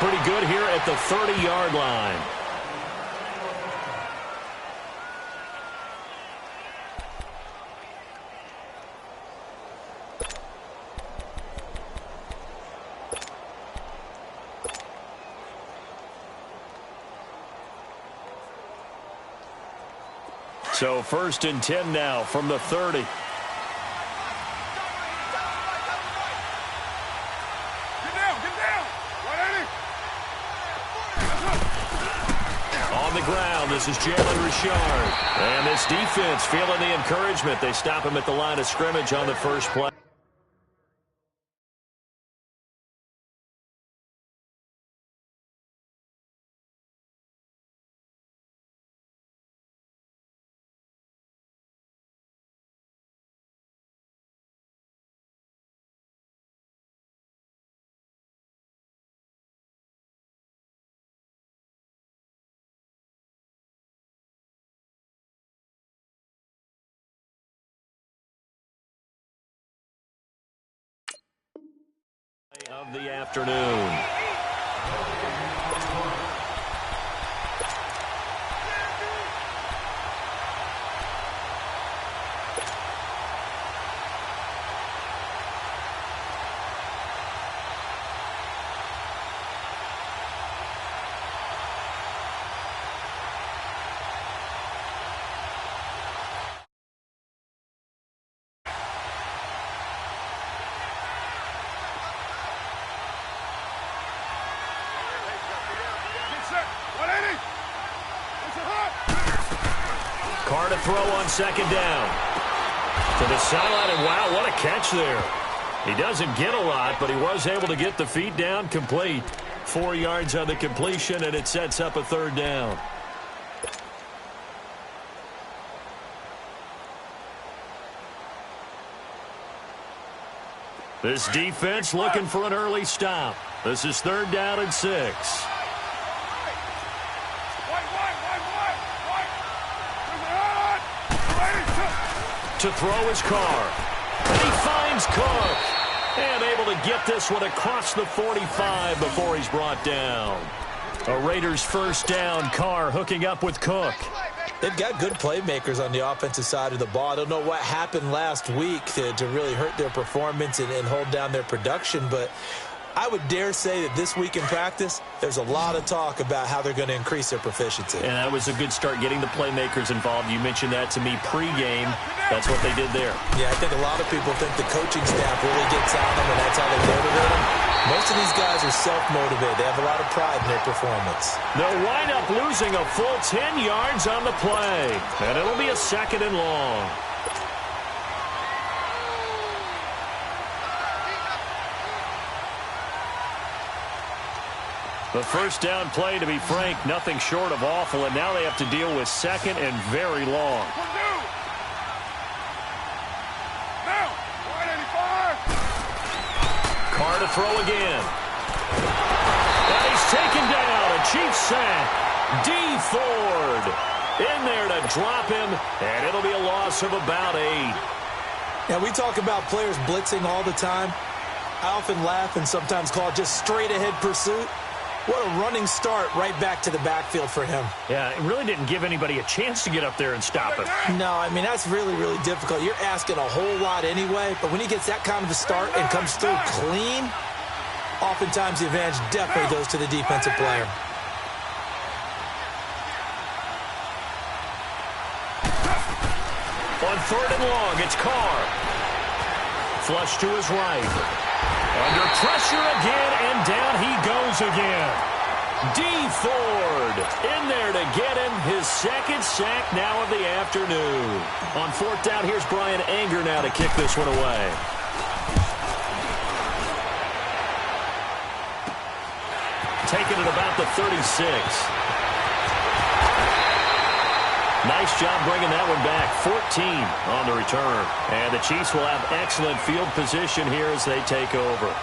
pretty good here at the 30-yard line. So 1st and 10 now from the 30. On the ground, this is Jalen Richard. And this defense feeling the encouragement. They stop him at the line of scrimmage on the first play. Of the afternoon. Carr to throw on 2nd down. To the sideline, and wow, what a catch there. He doesn't get a lot, but he was able to get the feet down complete. 4 yards on the completion, and it sets up a 3rd down. This defense looking for an early stop. This is 3rd down and 6. To throw his Carr. And he finds Cook. And able to get this one across the 45 before he's brought down. A Raiders 1st down. Carr hooking up with Cook. They've got good playmakers on the offensive side of the ball. I don't know what happened last week to really hurt their performance and hold down their production, but I would dare say that this week in practice, there's a lot of talk about how they're going to increase their proficiency. And that was a good start, getting the playmakers involved. You mentioned that to me pregame. That's what they did there. Yeah, I think a lot of people think the coaching staff really gets on them, and that's how they motivate them. Most of these guys are self-motivated. They have a lot of pride in their performance. They'll wind up losing a full 10 yards on the play. And it'll be a 2nd and long. The 1st down play, to be frank, nothing short of awful, and now they have to deal with 2nd and very long. Carr to throw again. And he's taken down. A Chiefs sack. Dee Ford in there to drop him, and it'll be a loss of about 8. Now, we talk about players blitzing all the time. I often laugh and sometimes call it just straight-ahead pursuit. What a running start right back to the backfield for him. Yeah, it really didn't give anybody a chance to get up there and stop him. No, I mean, that's really, really difficult. You're asking a whole lot anyway, but when he gets that kind of a start and comes through clean, oftentimes the advantage definitely goes to the defensive player. On 3rd and long, it's Carr. Flush to his right. Under pressure again, and down he goes again. Dee Ford in there to get him his 2nd sack now of the afternoon. On 4th down, here's Brian Anger now to kick this one away. Taking it about the 36. Nice job bringing that one back. 14 on the return. And the Chiefs will have excellent field position here as they take over.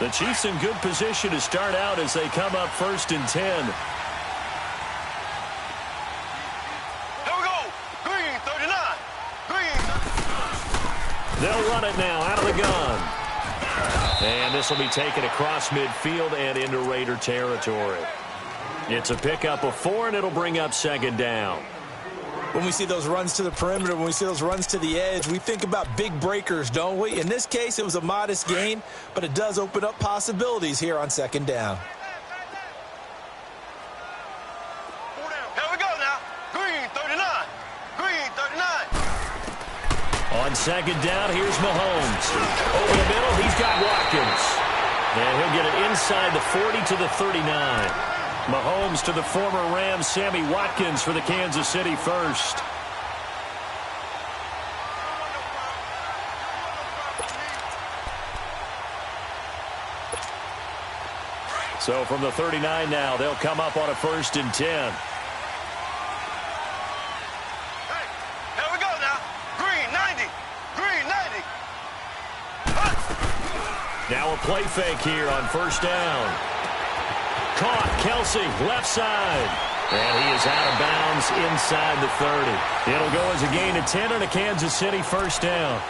The The Chiefs in good position to start out as they come up 1st and 10. Here we go. Green 39. Green. They'll run it now out of the gun. And this will be taken across midfield and into Raider territory. It's a pickup of 4, and it'll bring up 2nd down. When we see those runs to the perimeter, when we see those runs to the edge, we think about big breakers, don't we? In this case, it was a modest gain, but it does open up possibilities here on 2nd down. Here we go now. Green 39. Green 39. On 2nd down, here's Mahomes. Over the middle, he's got Watkins. And he'll get it inside the 40 to the 39. Mahomes to the former Rams, Sammy Watkins for the Kansas City first. So from the 39 now, they'll come up on a 1st and 10. Hey, here we go now. Green 90. Green 90. Now a play fake here on 1st down. Caught, Kelsey, left side. And he is out of bounds inside the 30. It'll go as a gain of 10 and a Kansas City 1st down.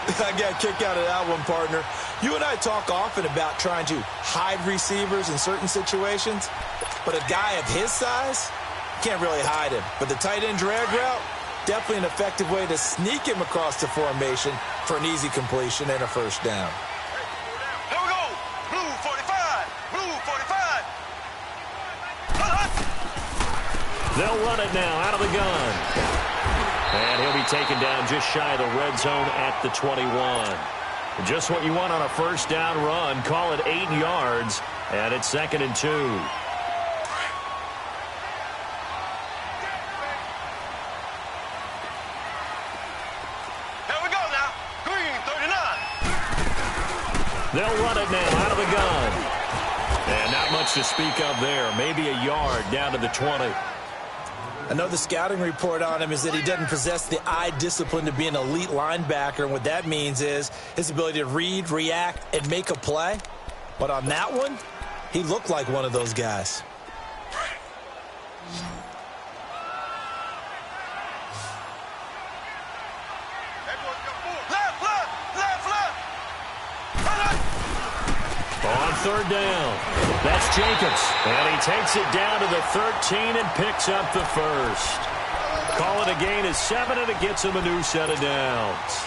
I got a kick out of that one, partner. You and I talk often about trying to hide receivers in certain situations, but a guy of his size, can't really hide him. But the tight end drag route, definitely an effective way to sneak him across the formation for an easy completion and a 1st down. Here we go. Blue 45. Blue 45. They'll run it now out of the gun. And he'll be taken down just shy of the red zone at the 21. Just what you want on a 1st down run. Call it 8 yards, and it's 2nd and 2. Here we go now. Green 39. They'll run it now out of the gun. And not much to speak of there. Maybe a yard down to the 20. I know the scouting report on him is that he doesn't possess the eye discipline to be an elite linebacker, and what that means is his ability to read, react, and make a play. But on that one, he looked like one of those guys. Left, left, left, left. On 3rd down, that's Jacobs. And he takes it down to the 13 and picks up the 1st. Call it a gain of 7, and it gets him a new set of downs.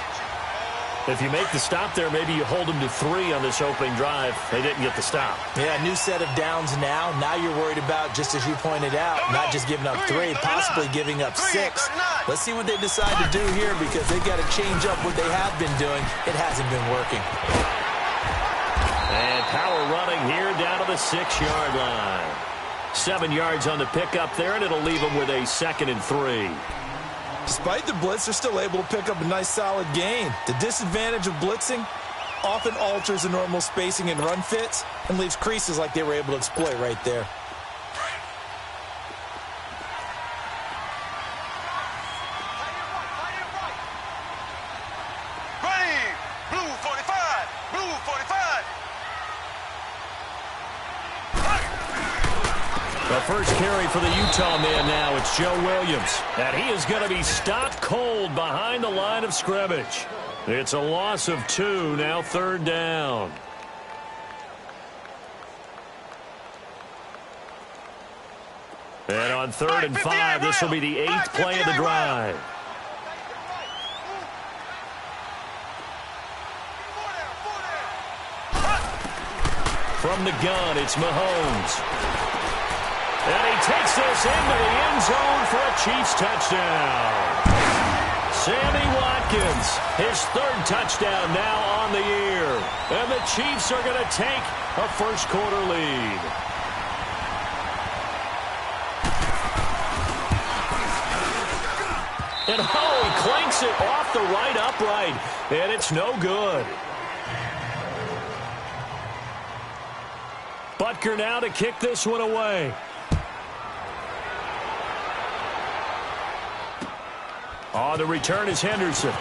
If you make the stop there, maybe you hold them to 3 on this opening drive. They didn't get the stop. Yeah, new set of downs now. Now you're worried about, just as you pointed out, not just giving up 3, possibly giving up 6. Let's see what they decide to do here, because they've got to change up what they have been doing. It hasn't been working. And power running here down to the 6-yard line. 7 yards on the pickup there, and it'll leave them with a 2nd and 3. Despite the blitz, they're still able to pick up a nice solid gain. The disadvantage of blitzing often alters the normal spacing and run fits and leaves creases like they were able to exploit right there. Green. Blue 45. Blue 45. The first carry for the Utah man now, it's Joe Williams. And he is going to be stopped cold behind the line of scrimmage. It's a loss of 2, now 3rd down. And on 3rd and 5, this will be the 8th play of the drive. From the gun, it's Mahomes. And he takes this into the end zone for a Chiefs touchdown. Sammy Watkins, his 3rd touchdown now on the year. And the Chiefs are going to take a first-quarter lead. And oh, he clanks it off the right upright. And it's no good. Butker now to kick this one away. On the return is Henderson.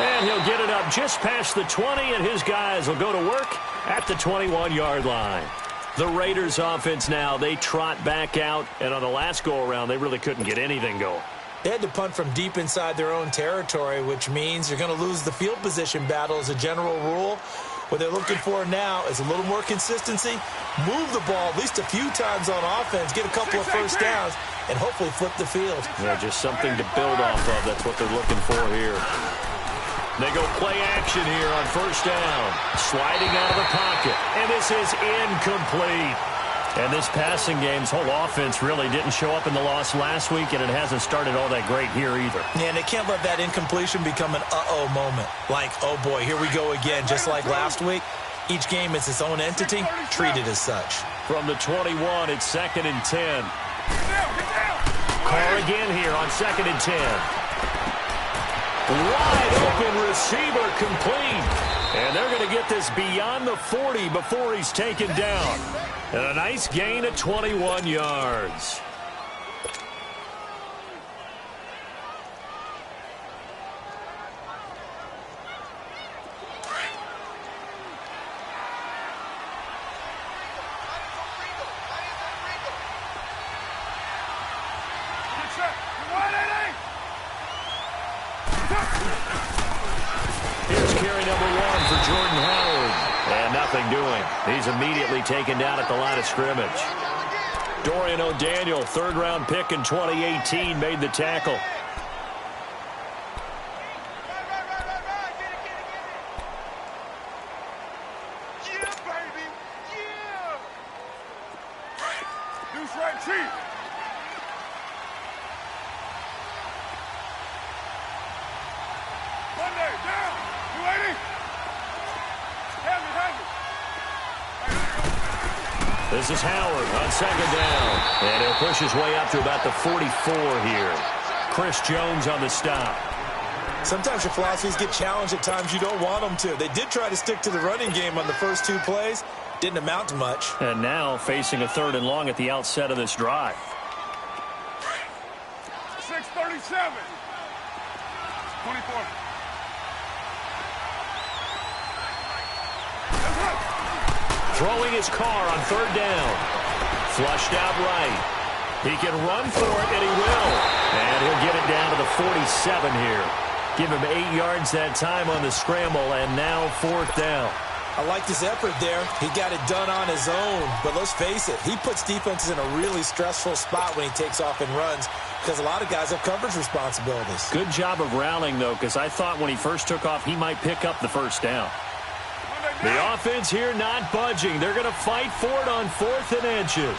And he'll get it up just past the 20, and his guys will go to work at the 21-yard line. The Raiders offense now, they trot back out, and on the last go-around, they really couldn't get anything going. They had to punt from deep inside their own territory, which means you're going to lose the field position battle as a general rule. What they're looking for now is a little more consistency, move the ball at least a few times on offense, get a couple of first downs, and hopefully flip the field. Yeah, just something to build off of. That's what they're looking for here. They go play action here on first down. Sliding out of the pocket. And this is incomplete. And this passing game's whole offense really didn't show up in the loss last week, and it hasn't started all that great here either. Yeah, and they can't let that incompletion become an uh-oh moment. Like, oh boy, here we go again. Just like last week, each game is its own entity, treated as such. From the 21, it's 2nd and 10. Carr again here on 2nd and 10. Wide open receiver complete. And they're going to get this beyond the 40 before he's taken down. And a nice gain of 21 yards. Here's carry number 1 for Jordan Howard. And nothing doing. He's immediately taken down at the line of scrimmage. Dorian O'Daniel, third-round pick in 2018, made the tackle. Yeah, baby. Yeah. Deuce right, Chief. Monday, down. 280. This is Howard on 2nd down. And he'll push his way up to about the 44 here. Chris Jones on the stop. Sometimes your philosophies get challenged at times you don't want them to. They did try to stick to the running game on the first 2 plays. Didn't amount to much. And now facing a 3rd and long at the outset of this drive. 6:37. 24. Throwing his Carr on 3rd down. Flushed out right. He can run for it, and he will. And he'll get it down to the 47 here. Give him 8 yards that time on the scramble, and now 4th down. I liked his effort there. He got it done on his own. But let's face it, he puts defenses in a really stressful spot when he takes off and runs because a lot of guys have coverage responsibilities. Good job of rallying, though, because I thought when he first took off, he might pick up the first down. The offense here not budging. They're going to fight for it on 4th and inches.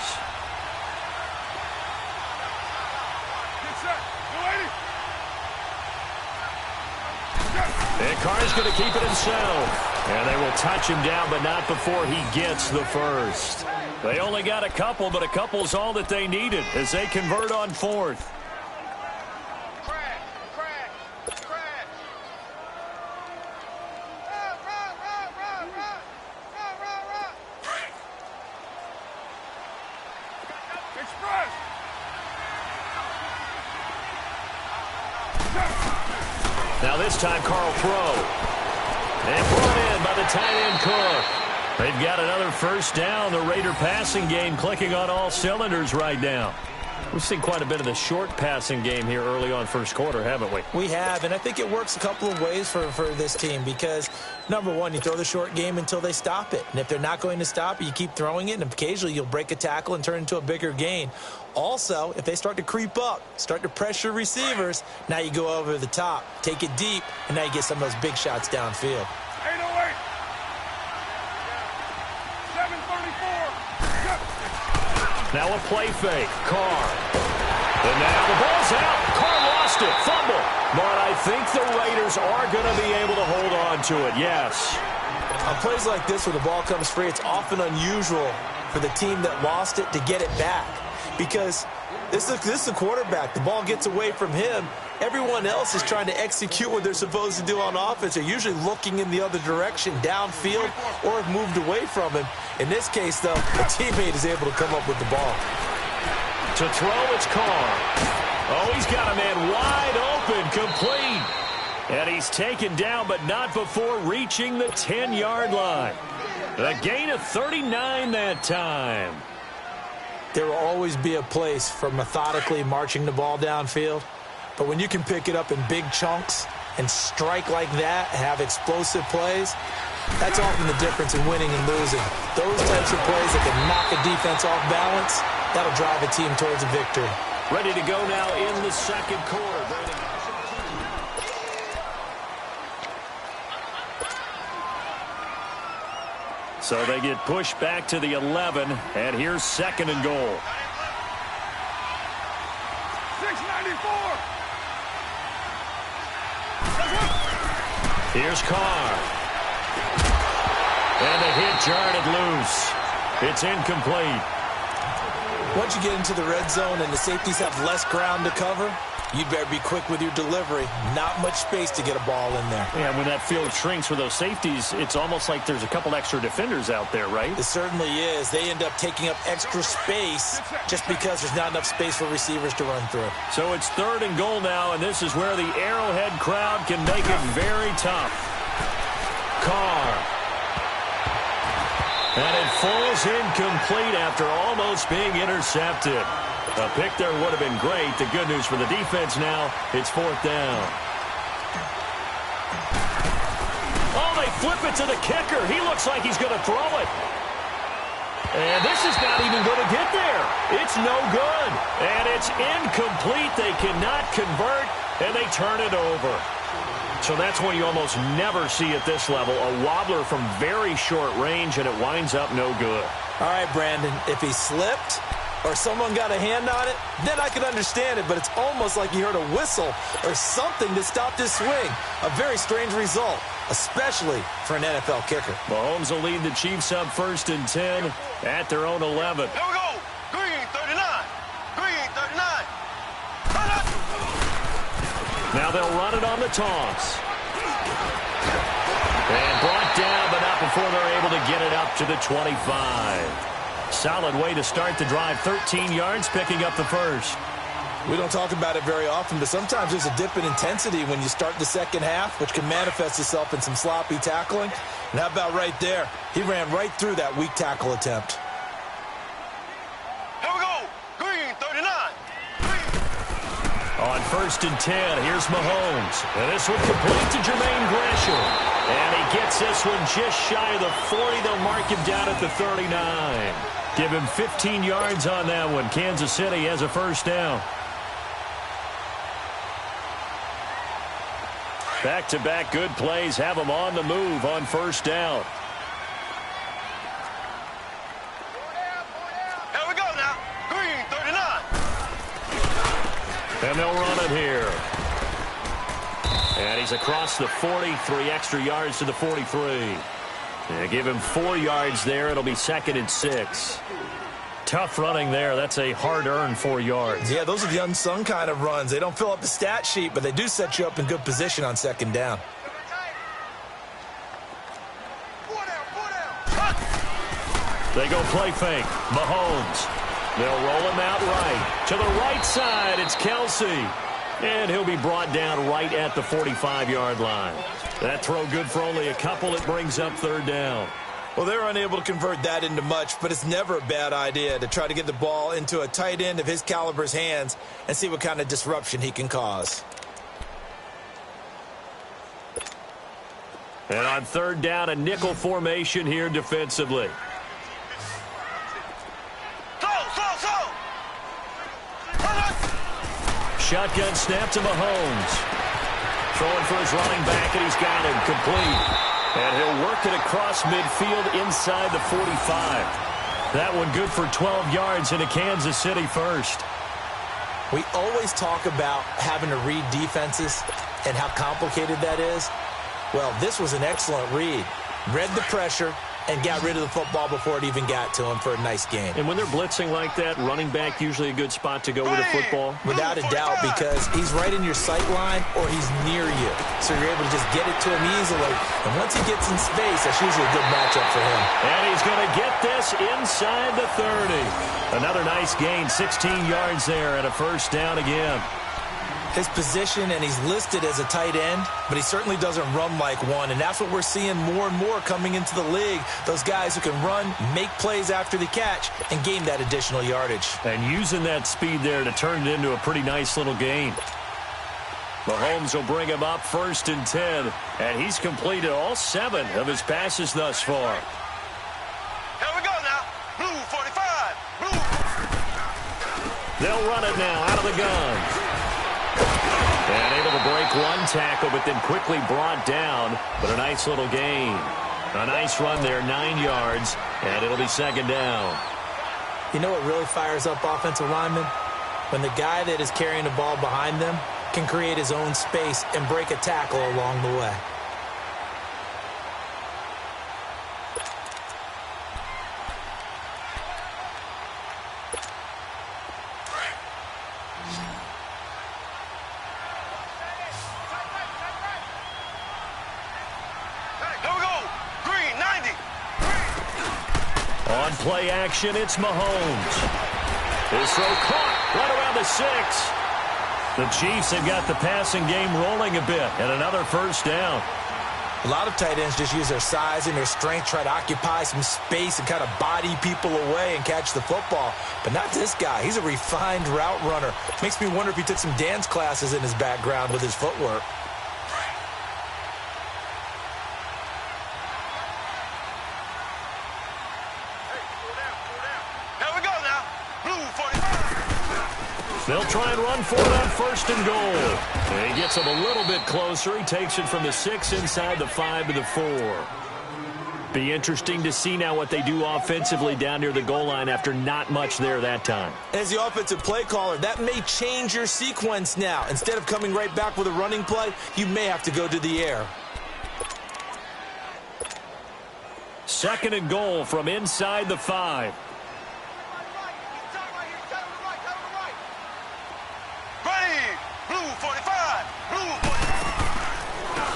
And Carr's going to keep it himself. And they will touch him down, but not before he gets the first. They only got a couple, but a couple's all that they needed as they convert on 4th. Now this time, Carl throw. And brought in by the tight end Cook. They've got another first down. The Raider passing game clicking on all cylinders right now. We've seen quite a bit of the short passing game here early on first quarter, haven't we? We have, and I think it works a couple of ways for this team because, number one, you throw the short game until they stop it. And if they're not going to stop it, you keep throwing it, and occasionally you'll break a tackle and turn into a bigger gain. Also, if they start to creep up, start to pressure receivers, now you go over the top, take it deep, and now you get some of those big shots downfield. 808. 734. Now a play fake. Carr. And now the ball's out. Carr lost it. Fumble. But I think the Raiders are going to be able to hold on to it. Yes. On plays like this where the ball comes free, it's often unusual for the team that lost it to get it back. Because this is the quarterback. The ball gets away from him. Everyone else is trying to execute what they're supposed to do on offense. They're usually looking in the other direction, downfield, or have moved away from him. In this case, though, the teammate is able to come up with the ball. To throw, it's Carr. Oh, he's got a man wide open, complete. And he's taken down, but not before reaching the 10-yard line. A gain of 39 that time. There will always be a place for methodically marching the ball downfield. But when you can pick it up in big chunks and strike like that, have explosive plays, that's often the difference in winning and losing. Those types of plays that can knock a defense off balance, that'll drive a team towards a victory. Ready to go now in the second quarter. So they get pushed back to the 11, and here's second and goal. 694. Here's Carr. And the hit jarred it loose. It's incomplete. Once you get into the red zone and the safeties have less ground to cover, you better be quick with your delivery. Not much space to get a ball in there. Yeah, when that field shrinks for those safeties, it's almost like there's a couple extra defenders out there, right? It certainly is. They end up taking up extra space just because there's not enough space for receivers to run through. So it's third and goal now, and this is where the Arrowhead crowd can make it very tough. Carr. And it falls incomplete after almost being intercepted. A pick there would have been great. The good news for the defense now, it's fourth down. Oh, they flip it to the kicker. He looks like he's going to throw it. And this is not even going to get there. It's no good. And it's incomplete. They cannot convert, and they turn it over. So that's one you almost never see at this level. A wobbler from very short range, and it winds up no good. All right, Brandon, if he slipped or someone got a hand on it, then I could understand it, but it's almost like you heard a whistle or something that stopped his swing. A very strange result, especially for an NFL kicker. Mahomes will lead the Chiefs up first and 10 at their own 11. Here we go. Green 39. Green 39. Now they'll run it on the toss. And brought down, but not before they're able to get it up to the 25. Solid way to start the drive. 13 yards, picking up the first. We don't talk about it very often, but sometimes there's a dip in intensity when you start the second half, which can manifest itself in some sloppy tackling. And how about right there? He ran right through that weak tackle attempt. Here we go. Green 39. On first and 10, here's Mahomes. And this one complete to Jermaine Gresham. And he gets this one just shy of the 40. They'll mark him down at the 39. Give him 15 yards on that one. Kansas City has a first down. Back-to-back good plays have them on the move on first down. Here we go now. Green 39. And they'll run it here. And he's across the 40, 3 extra yards to the 43. They give him 4 yards there. It'll be second and 6. Tough running there. That's a hard-earned 4 yards. Yeah, those are the unsung kind of runs. They don't fill up the stat sheet, but they do set you up in good position on second down. They go play fake. Mahomes. They'll roll him out right. To the right side, it's Kelsey. And he'll be brought down right at the 45-yard line. That throw good for only a couple. It brings up third down. Well, they're unable to convert that into much, but it's never a bad idea to try to get the ball into a tight end of his caliber's hands and see what kind of disruption he can cause. And on third down, a nickel formation here defensively. Shotgun snap to Mahomes. Throwing for his running back, and he's got him complete. And he'll work it across midfield inside the 45. That one good for 12 yards into Kansas City first. We always talk about having to read defenses and how complicated that is. Well, this was an excellent read. Read the pressure and got rid of the football before it even got to him for a nice gain. And when they're blitzing like that, running back usually a good spot to go with a football? Without a doubt, because he's right in your sight line or he's near you. So you're able to just get it to him easily. And once he gets in space, that's usually a good matchup for him. And he's going to get this inside the 30. Another nice gain, 16 yards there, and a first down again. his position, and he's listed as a tight end, but he certainly doesn't run like one, and that's what we're seeing more and more coming into the league. Those guys who can run, make plays after the catch, and gain that additional yardage. And using that speed there to turn it into a pretty nice little gain. Mahomes will bring him up 1st and 10, and he's completed all 7 of his passes thus far. Here we go now. Blue 45. Blue. They'll run it now out of the gun. And able to break one tackle, but then quickly brought down. But a nice little gain. A nice run there, 9 yards, and it'll be 2nd down. You know what really fires up offensive linemen? When the guy that is carrying the ball behind them can create his own space and break a tackle along the way. Here we go. Green 90. On play action, it's Mahomes. His throw caught right around the 6. The Chiefs have got the passing game rolling a bit, and another 1st down. A lot of tight ends just use their size and their strength, try to occupy some space and kind of body people away and catch the football. But not this guy. He's a refined route runner. Makes me wonder if he took some dance classes in his background with his footwork. Here we go now. Blue 45. They'll try and run for it on 1st and goal. And he gets him a little bit closer. He takes it from the 6 inside the 5 to the 4. Be interesting to see now what they do offensively down near the goal line after not much there that time. As the offensive play caller, that may change your sequence now. Instead of coming right back with a running play, you may have to go to the air. 2nd and goal from inside the 5.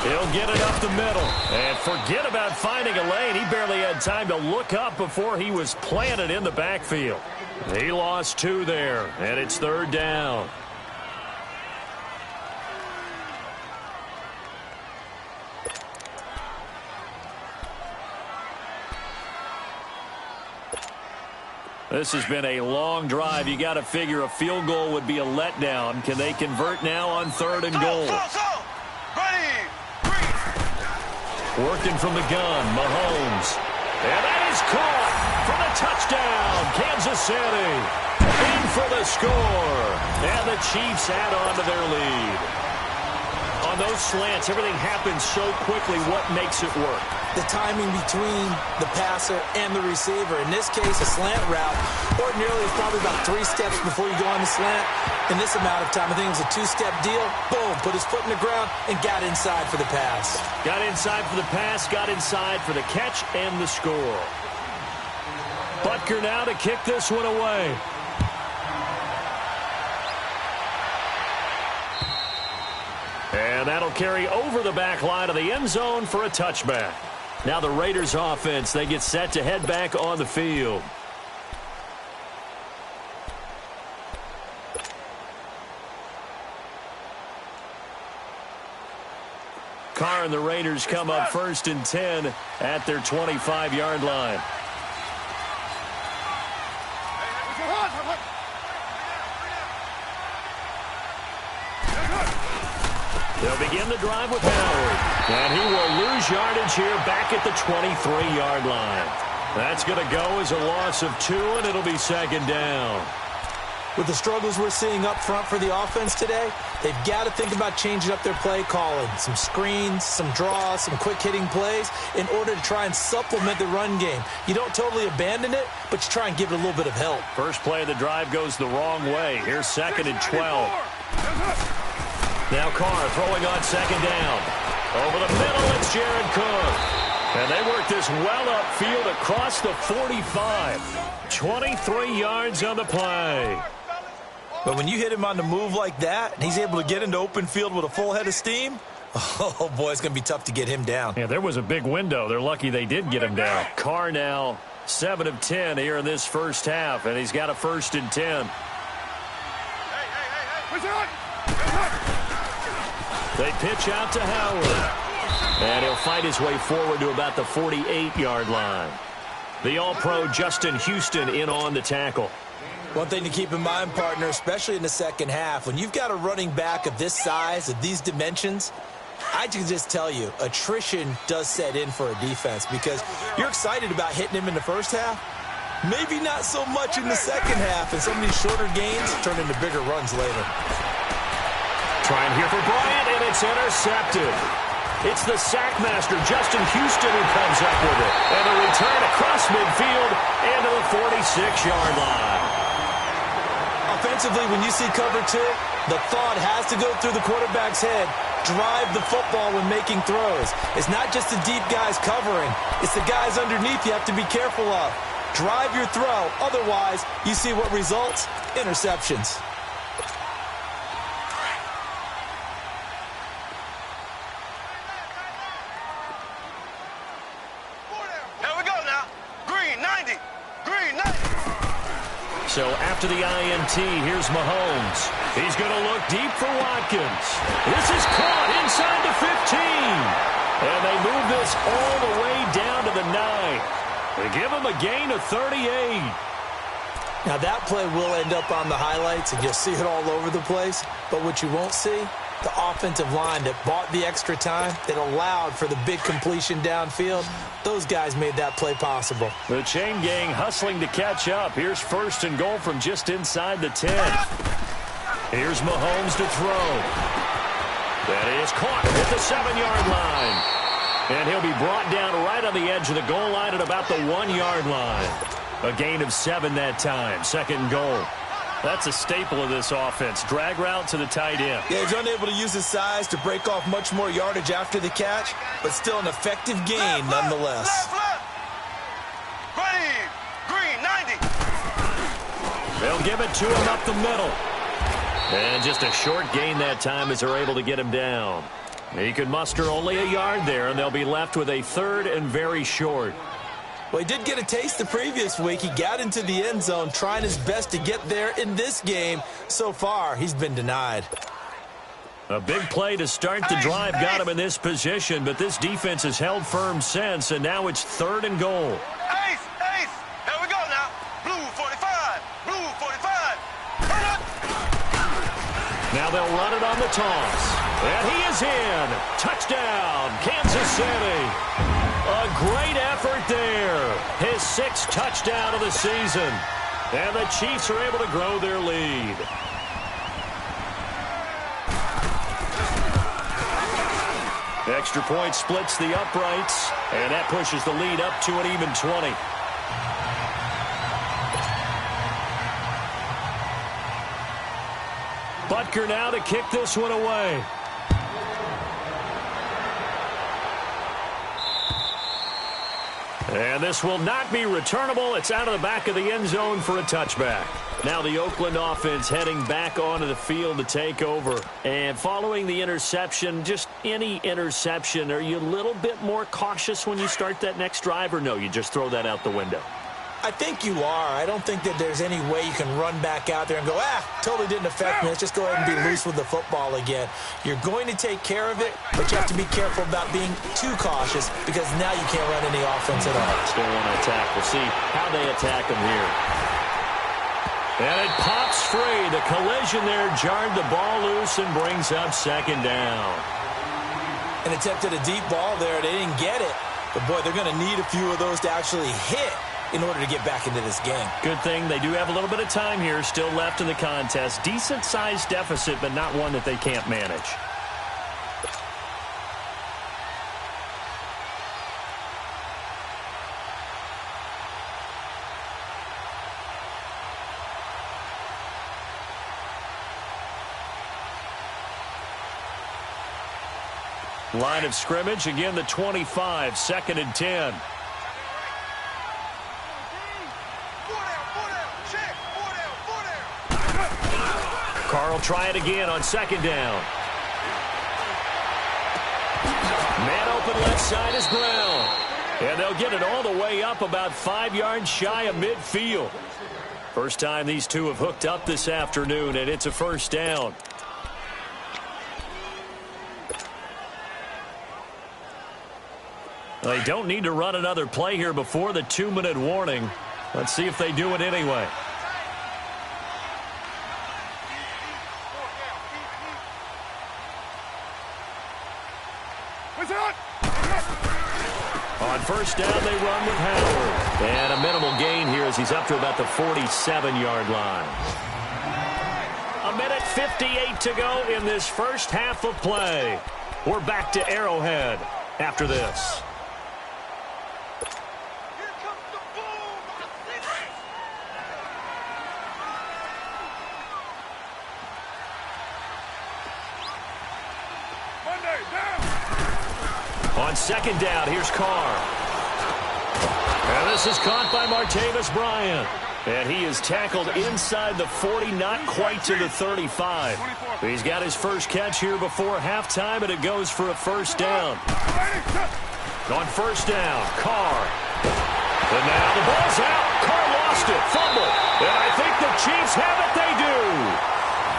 He'll get it up the middle. And forget about finding a lane. He barely had time to look up before he was planted in the backfield. He lost 2 there, and it's 3rd down. This has been a long drive. You got to figure a field goal would be a letdown. Can they convert now on 3rd and goal? Working from the gun, Mahomes. And that is caught for the touchdown, Kansas City. In for the score. And the Chiefs add on to their lead. On those slants, everything happens so quickly. What makes it work? The timing between the passer and the receiver. In this case, a slant route. Ordinarily, it's probably about 3 steps before you go on the slant. In this amount of time, I think it was a 2-step deal. Boom, put his foot in the ground and got inside for the pass. Got inside for the pass, got inside for the catch and the score. Butker now to kick this one away. And that'll carry over the back line of the end zone for a touchback. Now the Raiders offense, they get set to head back on the field. Carr and the Raiders come up 1st and 10 at their 25-yard line. They'll begin the drive with Howard. And he will lose yardage here back at the 23-yard line. That's going to go as a loss of 2, and it'll be 2nd down. With the struggles we're seeing up front for the offense today, they've got to think about changing up their play calling. Some screens, some draws, some quick-hitting plays in order to try and supplement the run game. You don't totally abandon it, but you try and give it a little bit of help. First play of the drive goes the wrong way. Here's 2nd and 12. Now Carr throwing on 2nd down. Over the middle, it's Jared Cook. And they work this well upfield across the 45. 23 yards on the play. But when you hit him on the move like that, and he's able to get into open field with a full head of steam, oh, boy, it's going to be tough to get him down. Yeah, there was a big window. They're lucky they did get him down. Carr now 7 of 10 here in this first half, and he's got a 1st and 10. Hey. They pitch out to Howard. And he'll fight his way forward to about the 48-yard line. The All-Pro Justin Houston in on the tackle. One thing to keep in mind, partner, especially in the second half, when you've got a running back of this size, of these dimensions, I can just tell you, attrition does set in for a defense because you're excited about hitting him in the first half. Maybe not so much in the second half, and some of these shorter gains turn into bigger runs later. Trying here for Bryant, and it's intercepted. It's the sack master, Justin Houston, who comes up with it. And a return across midfield and to the 46-yard line. Offensively, when you see cover two, the thought has to go through the quarterback's head. Drive the football when making throws. It's not just the deep guys covering. It's the guys underneath you have to be careful of. Drive your throw. Otherwise, you see what results? Interceptions. So after the INT, here's Mahomes. He's going to look deep for Watkins. This is caught inside the 15. And they move this all the way down to the 9. They give him a gain of 38. Now that play will end up on the highlights, and you'll see it all over the place. But what you won't see, the offensive line that bought the extra time, that allowed for the big completion downfield, those guys made that play possible. The chain gang hustling to catch up. Here's first and goal from just inside the 10. Here's Mahomes to throw. That is caught at the 7-yard line. And he'll be brought down right on the edge of the goal line at about the 1-yard line. A gain of 7 that time. Second and goal. That's a staple of this offense. Drag route to the tight end. Yeah, he's unable to use his size to break off much more yardage after the catch, but still an effective gain nonetheless. Green, 90. They'll give it to him up the middle. And just a short gain that time as they're able to get him down. He could muster only a yard there, and they'll be left with a third and very short. Well, he did get a taste the previous week. He got into the end zone trying his best to get there in this game. So far, he's been denied. A big play to start the drive got him in this position, but this defense has held firm since, and now it's third and goal. Ace. Here we go now. Blue 45. Blue 45. Now they'll run it on the toss. And he is in. Touchdown, Kansas City. A great effort there. His 6th touchdown of the season. And the Chiefs are able to grow their lead. Extra point splits the uprights. And that pushes the lead up to an even 20. Butker now to kick this one away. And this will not be returnable. It's out of the back of the end zone for a touchback. Now the Oakland offense heading back onto the field to take over. And following the interception, just any interception, are you a little bit more cautious when you start that next drive, or no, you just throw that out the window? I think you are. I don't think that there's any way you can run back out there and go, totally didn't affect me. Let's just go ahead and be loose with the football again. You're going to take care of it, but you have to be careful about being too cautious because now you can't run any offense at all. Still want to attack. We'll see how they attack him here. And it pops free. The collision there jarred the ball loose and brings up second down. And attempted a deep ball there. They didn't get it. But, boy, they're going to need a few of those to actually hit in order to get back into this game. Good thing they do have a little bit of time here still left in the contest. Decent-sized deficit, but not one that they can't manage. Line of scrimmage, again the 25, 2nd and 10. Carr will try it again on 2nd down. Man open left side is Brown. And they'll get it all the way up about 5 yards shy of midfield. First time these two have hooked up this afternoon, and it's a first down. They don't need to run another play here before the 2-minute warning. Let's see if they do it anyway. On first down, they run with Howard. And a minimal gain here as he's up to about the 47-yard line. 1:58 to go in this first half of play. We're back to Arrowhead after this. On second down, here's Carr. And this is caught by Martavis Bryant. And he is tackled inside the 40, not quite to the 35. He's got his first catch here before halftime, and it goes for a first down. On first down, Carr. And now the ball's out. Carr lost it. Fumble. And I think the Chiefs have it. They do.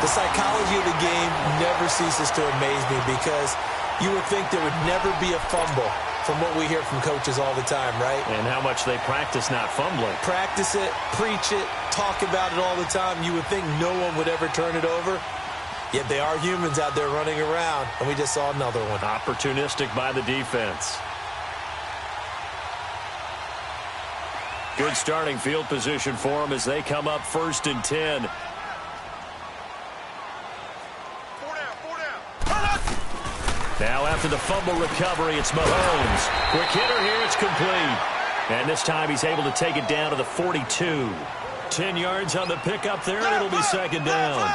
The psychology of the game never ceases to amaze me because you would think there would never be a fumble from what we hear from coaches all the time, right? And how much they practice not fumbling. Practice it, preach it, talk about it all the time. You would think no one would ever turn it over. Yet they are humans out there running around, and we just saw another one. Opportunistic by the defense. Good starting field position for them as they come up 1st and 10. Now after the fumble recovery, it's Mahomes. Quick hitter here, it's complete. And this time he's able to take it down to the 42. 10 yards on the pickup there, and it'll be second down.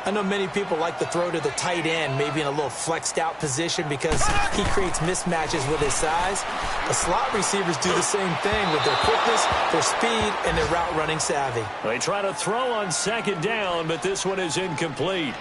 I know many people like to throw to the tight end, maybe in a little flexed out position because he creates mismatches with his size. The slot receivers do the same thing with their quickness, their speed, and their route running savvy. They try to throw on second down, but this one is incomplete.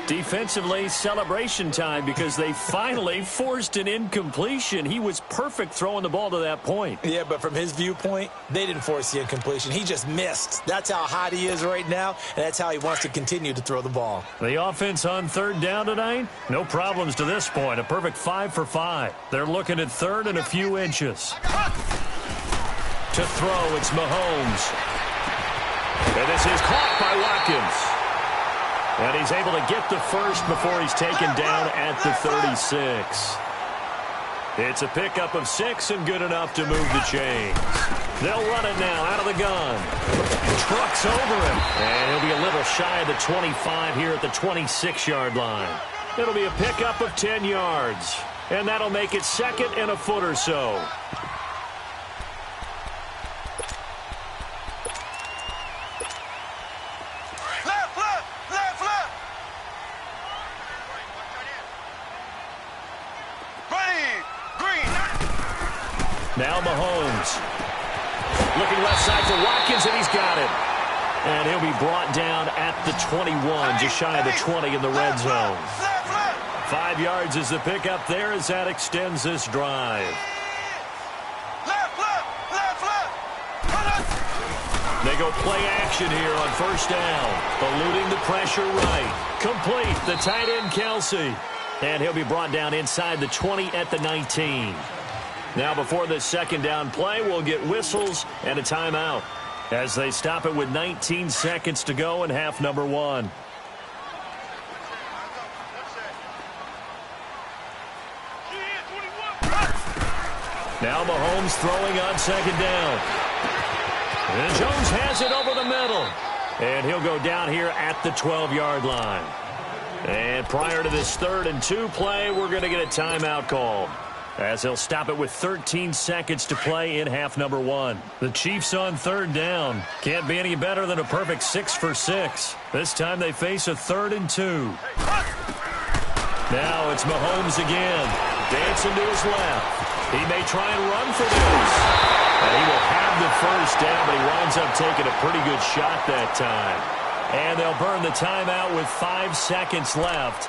Defensively, celebration time because they finally forced an incompletion. He was perfect throwing the ball to that point. Yeah, but from his viewpoint, they didn't force the incompletion. He just missed. That's how hot he is right now, and that's how he wants to continue to throw the ball. The offense on third down tonight, no problems to this point. A perfect 5 for 5. They're looking at third and a few inches. To throw, it's Mahomes. And this is caught by Watkins. And he's able to get the first before he's taken down at the 36. It's a pickup of 6 and good enough to move the chains. They'll run it now out of the gun. Trucks over him. And he'll be a little shy of the 25 here at the 26-yard line. It'll be a pickup of 10 yards. And that'll make it second and a foot or so. Now Mahomes. Looking left side for Watkins, and he's got it. And he'll be brought down at the 21, just shy of the 20 in the red zone. 5 yards is the pickup there as that extends this drive. They go play action here on first down. Eluding the pressure right. Complete, the tight end Kelsey. And he'll be brought down inside the 20 at the 19. Now before this second down play, we'll get whistles and a timeout as they stop it with 19 seconds to go in half number 1. Now Mahomes throwing on second down. And Jones has it over the middle. And he'll go down here at the 12-yard line. And prior to this 3rd and 2 play, we're going to get a timeout called, as they'll stop it with 13 seconds to play in half number 1. The Chiefs on third down. Can't be any better than a perfect 6 for 6. This time they face a 3rd and 2. Now it's Mahomes again. Dancing to his left. He may try and run for this. And he will have the first down, but he winds up taking a pretty good shot that time. And they'll burn the timeout with 5 seconds left.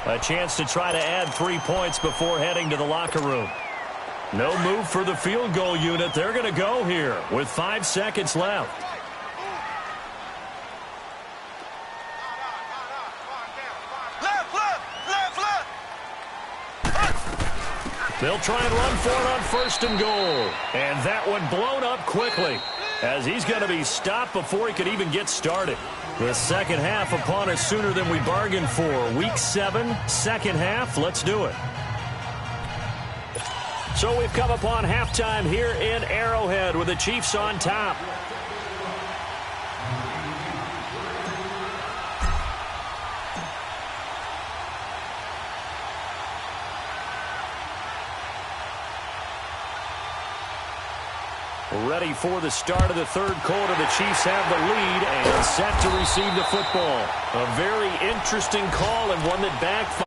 A chance to try to add 3 points before heading to the locker room. No move for the field goal unit. They're going to go here with 5 seconds left. They'll try and run for it on 1st and goal. And that one blown up quickly, as he's going to be stopped before he could even get started. The second half upon us sooner than we bargained for. Week 7, second half. Let's do it. So we've come upon halftime here in Arrowhead with the Chiefs on top. Ready for the start of the third quarter. The Chiefs have the lead and set to receive the football. A very interesting call and one that backfired.